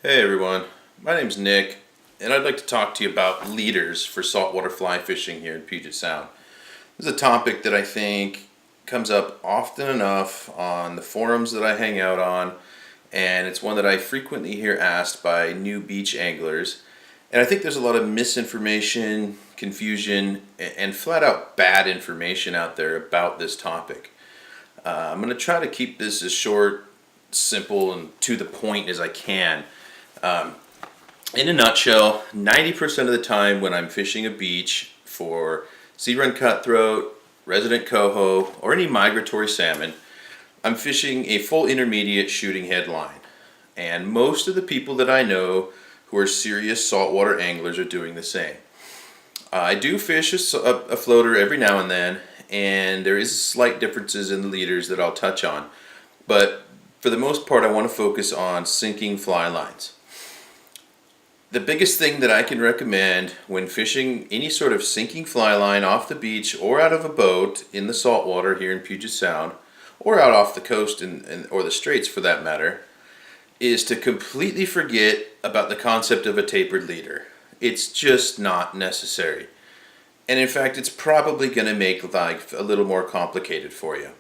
Hey everyone, my name's Nick, and I'd like to talk to you about leaders for saltwater fly fishing here in Puget Sound. This is a topic that I think comes up often enough on the forums that I hang out on, and it's one that I frequently hear asked by new beach anglers. And I think there's a lot of misinformation, confusion, and flat out bad information out there about this topic. I'm going to try to keep this as short, simple, and to the point as I can. In a nutshell, 90% of the time when I'm fishing a beach for sea run cutthroat, resident coho, or any migratory salmon, I'm fishing a full intermediate shooting head line. And most of the people that I know who are serious saltwater anglers are doing the same. I do fish a floater every now and then, and there is slight differences in the leaders that I'll touch on. But for the most part, I want to focus on sinking fly lines. The biggest thing that I can recommend when fishing any sort of sinking fly line off the beach or out of a boat in the saltwater here in Puget Sound, or out off the coast or the straits for that matter, is to completely forget about the concept of a tapered leader. It's just not necessary. And in fact, it's probably going to make life a little more complicated for you.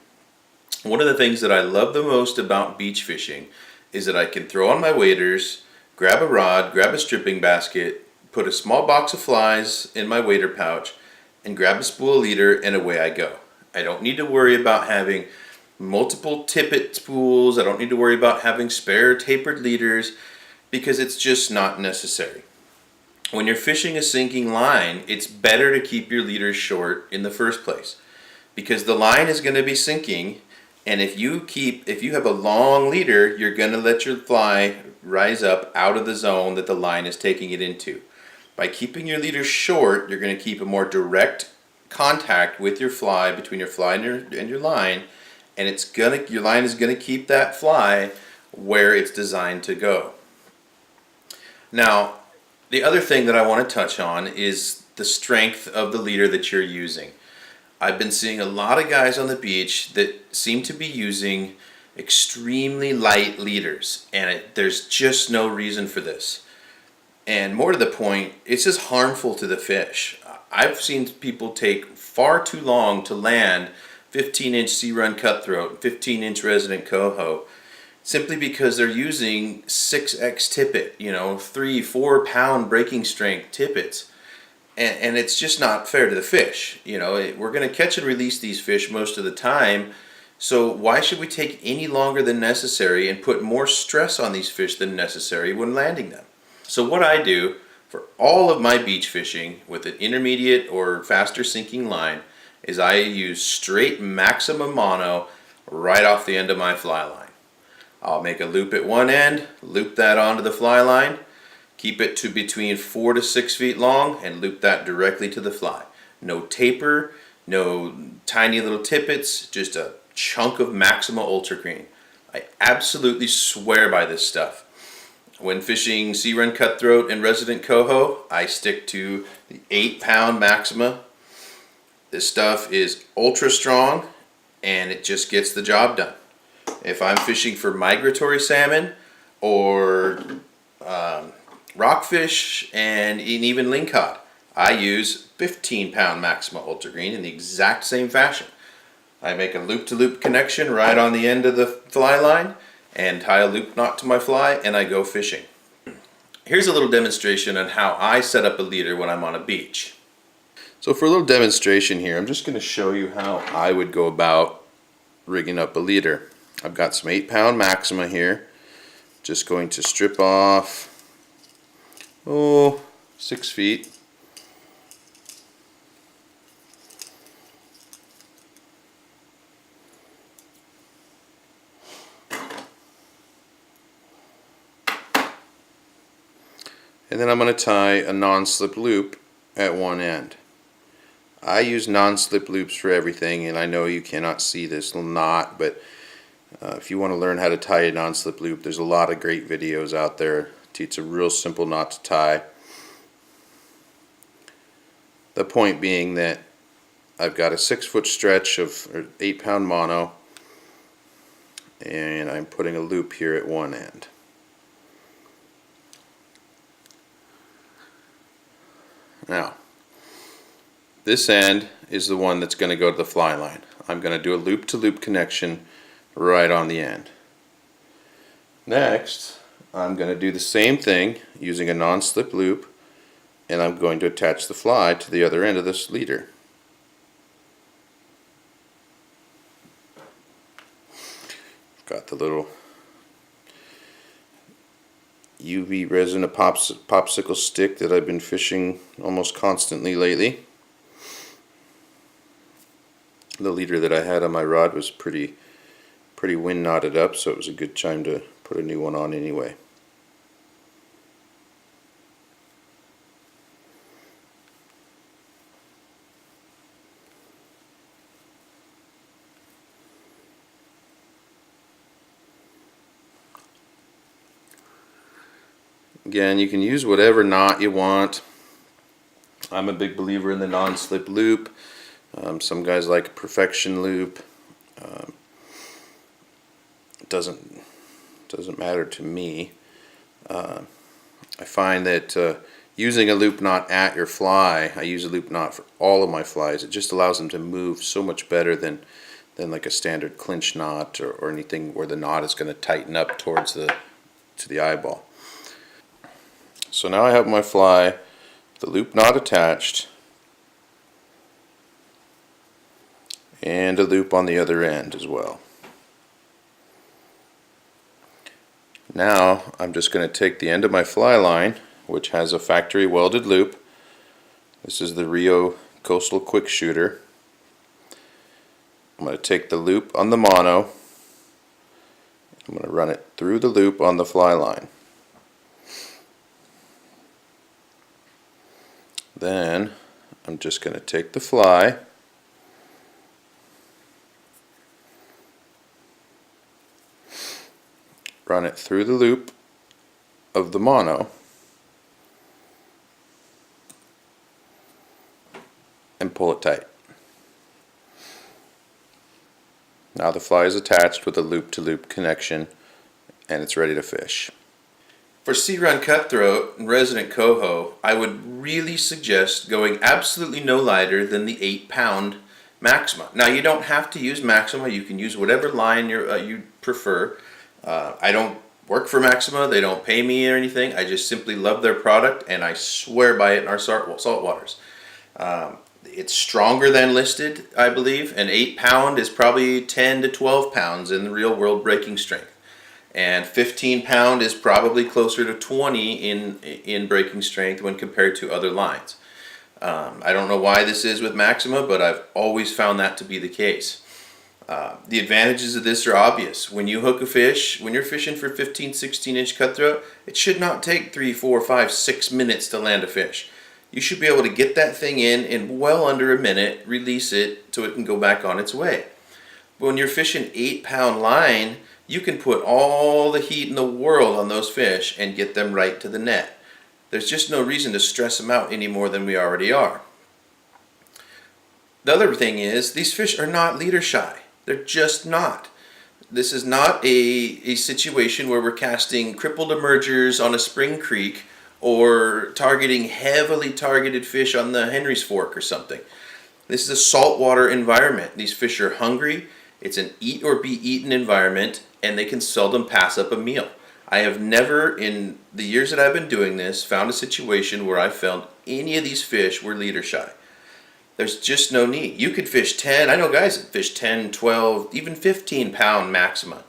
One of the things that I love the most about beach fishing is that I can throw on my waders, grab a rod, grab a stripping basket, put a small box of flies in my wader pouch, and grab a spool leader, and away I go. I don't need to worry about having multiple tippet spools. I don't need to worry about having spare tapered leaders because it's just not necessary. When you're fishing a sinking line, it's better to keep your leaders short in the first place because the line is going to be sinking. And if you have a long leader, you're going to let your fly rise up out of the zone that the line is taking it into. By keeping your leader short, you're going to keep a more direct contact with your fly, between your fly and your line, and your line is going to keep that fly where it's designed to go. Now, the other thing that I want to touch on is the strength of the leader that you're using. I've been seeing a lot of guys on the beach that seem to be using extremely light leaders, and there's just no reason for this. And more to the point, it's just harmful to the fish. I've seen people take far too long to land 15-inch sea run cutthroat, 15-inch resident coho, simply because they're using 6x tippet, 3-4 pound breaking strength tippets. And it's just not fair to the fish. We're going to catch and release these fish most of the time, so why should we take any longer than necessary and put more stress on these fish than necessary when landing them? So what I do for all of my beach fishing with an intermediate or faster sinking line is I use straight Maxima mono right off the end of my fly line. I'll make a loop at one end, loop that onto the fly line, keep it to between 4 to 6 feet long, and loop that directly to the fly. No taper, no tiny little tippets, just a chunk of Maxima Ultra Green. I absolutely swear by this stuff. When fishing sea run cutthroat and resident coho, I stick to the 8-pound Maxima. This stuff is ultra strong and it just gets the job done. If I'm fishing for migratory salmon or rockfish and even lingcod, I use 15-pound Maxima Ultra Green in the exact same fashion. I make a loop-to-loop connection right on the end of the fly line and tie a loop knot to my fly, and I go fishing. Here's a little demonstration on how I set up a leader when I'm on a beach. So for a little demonstration here, I'm just going to show you how I would go about rigging up a leader. I've got some 8-pound Maxima here. Just going to strip off 6 feet. And then I'm going to tie a non-slip loop at one end. I use non-slip loops for everything, and I know you cannot see this knot, but if you want to learn how to tie a non-slip loop, there's a lot of great videos out there. It's a real simple knot to tie. The point being that I've got a 6-foot stretch of 8-pound mono, and I'm putting a loop here at one end. Now, this end is the one that's going to go to the fly line. I'm going to do a loop-to-loop connection right on the end. Next, I'm going to do the same thing using a non-slip loop, and I'm going to attach the fly to the other end of this leader. Got the little UV resin popsicle stick that I've been fishing almost constantly lately. The leader that I had on my rod was pretty wind knotted up, so it was a good time to put a new one on anyway. Again, you can use whatever knot you want. I'm a big believer in the non-slip loop. Some guys like a perfection loop. It doesn't matter to me. I find that using a loop knot at your fly, I use a loop knot for all of my flies. It just allows them to move so much better than like a standard clinch knot or anything where the knot is going to tighten up towards the eyeball. So now I have my fly, the loop knot attached, and a loop on the other end as well. Now I'm just going to take the end of my fly line, which has a factory welded loop. This is the Rio Coastal Quick Shooter. I'm going to take the loop on the mono. I'm going to run it through the loop on the fly line. Then I'm just going to take the fly, run it through the loop of the mono, and pull it tight. Now the fly is attached with a loop-to-loop connection, and it's ready to fish. For sea run cutthroat and resident coho, I would really suggest going absolutely no lighter than the 8-pound Maxima. Now you don't have to use Maxima, you can use whatever line you prefer. I don't work for Maxima, they don't pay me or anything, I just simply love their product and I swear by it in our saltwaters. It's stronger than listed, I believe, and 8-pound is probably 10 to 12 pounds in the real world breaking strength. And 15-pound is probably closer to 20 in breaking strength when compared to other lines. I don't know why this is with Maxima, but I've always found that to be the case. The advantages of this are obvious. When you hook a fish, when you're fishing for 15, 16-inch cutthroat, it should not take 3, 4, 5, 6 minutes to land a fish. You should be able to get that thing in well under a minute, release it so it can go back on its way. But when you're fishing 8-pound line, you can put all the heat in the world on those fish and get them right to the net. There's just no reason to stress them out any more than we already are. The other thing is, these fish are not leader shy. They're just not. This is not a situation where we're casting crippled emergers on a spring creek or targeting heavily targeted fish on the Henry's Fork or something. This is a saltwater environment. These fish are hungry. It's an eat or be eaten environment, and they can seldom pass up a meal. I have never, in the years that I've been doing this, found a situation where I found any of these fish were leader shy. There's just no need. You could fish 10, I know guys that fish 10, 12, even 15-pound Maxima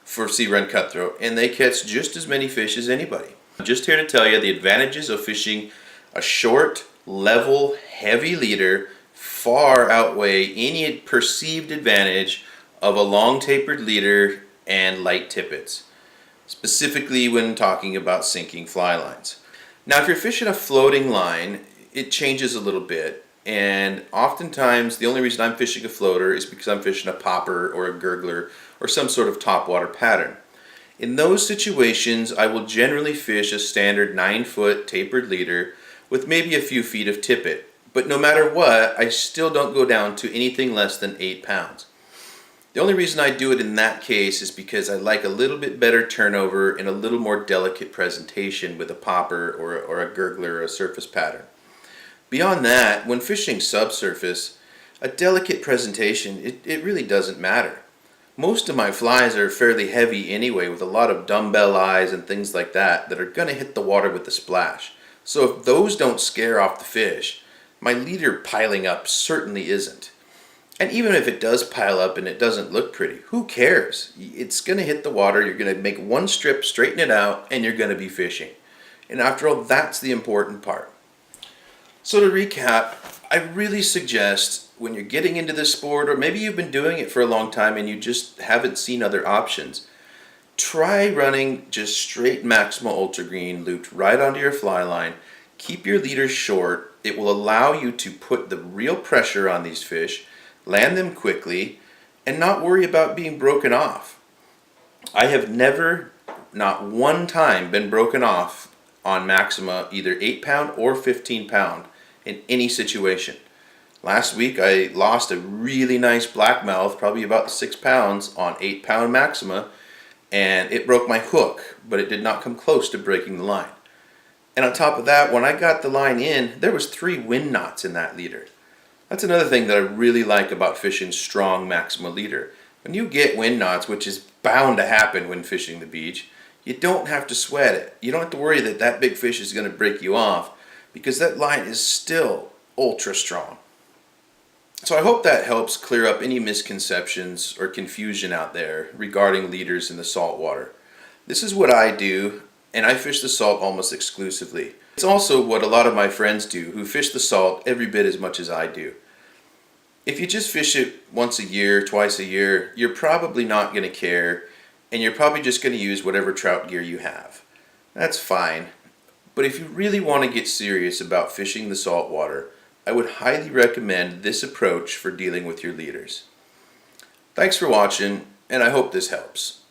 for sea run cutthroat, and they catch just as many fish as anybody. I'm just here to tell you the advantages of fishing a short, level, heavy leader far outweigh any perceived advantage of a long tapered leader and light tippets, specifically when talking about sinking fly lines. Now if you're fishing a floating line, it changes a little bit, and oftentimes the only reason I'm fishing a floater is because I'm fishing a popper or a gurgler or some sort of topwater pattern. In those situations, I will generally fish a standard 9-foot tapered leader with maybe a few feet of tippet, but no matter what, I still don't go down to anything less than 8 pounds. The only reason I do it in that case is because I like a little bit better turnover and a little more delicate presentation with a popper or a gurgler or a surface pattern. Beyond that, when fishing subsurface, a delicate presentation, it really doesn't matter. Most of my flies are fairly heavy anyway, with a lot of dumbbell eyes and things like that are going to hit the water with the splash. So if those don't scare off the fish, my leader piling up certainly isn't. And even if it does pile up and it doesn't look pretty, who cares? It's going to hit the water, you're going to make one strip, straighten it out, and you're going to be fishing. And after all, that's the important part. So to recap, I really suggest when you're getting into this sport, or maybe you've been doing it for a long time and you just haven't seen other options, try running just straight Maxima Ultra Green looped right onto your fly line. Keep your leaders short. It will allow you to put the real pressure on these fish, land them quickly, and not worry about being broken off. I have never, not one time, been broken off on Maxima, either 8-pound or 15-pound, in any situation. Last week I lost a really nice blackmouth, probably about 6 pounds, on 8-pound Maxima, and it broke my hook, but it did not come close to breaking the line. And on top of that, when I got the line in, there was 3 wind knots in that leader. That's another thing that I really like about fishing strong Maxima leader. When you get wind knots, which is bound to happen when fishing the beach, you don't have to sweat it. You don't have to worry that that big fish is going to break you off, because that line is still ultra strong. So I hope that helps clear up any misconceptions or confusion out there regarding leaders in the saltwater. This is what I do, and I fish the salt almost exclusively. It's also what a lot of my friends do who fish the salt every bit as much as I do. If you just fish it once a year, twice a year, you're probably not going to care, and you're probably just going to use whatever trout gear you have. That's fine. But if you really want to get serious about fishing the saltwater, I would highly recommend this approach for dealing with your leaders. Thanks for watching, and I hope this helps.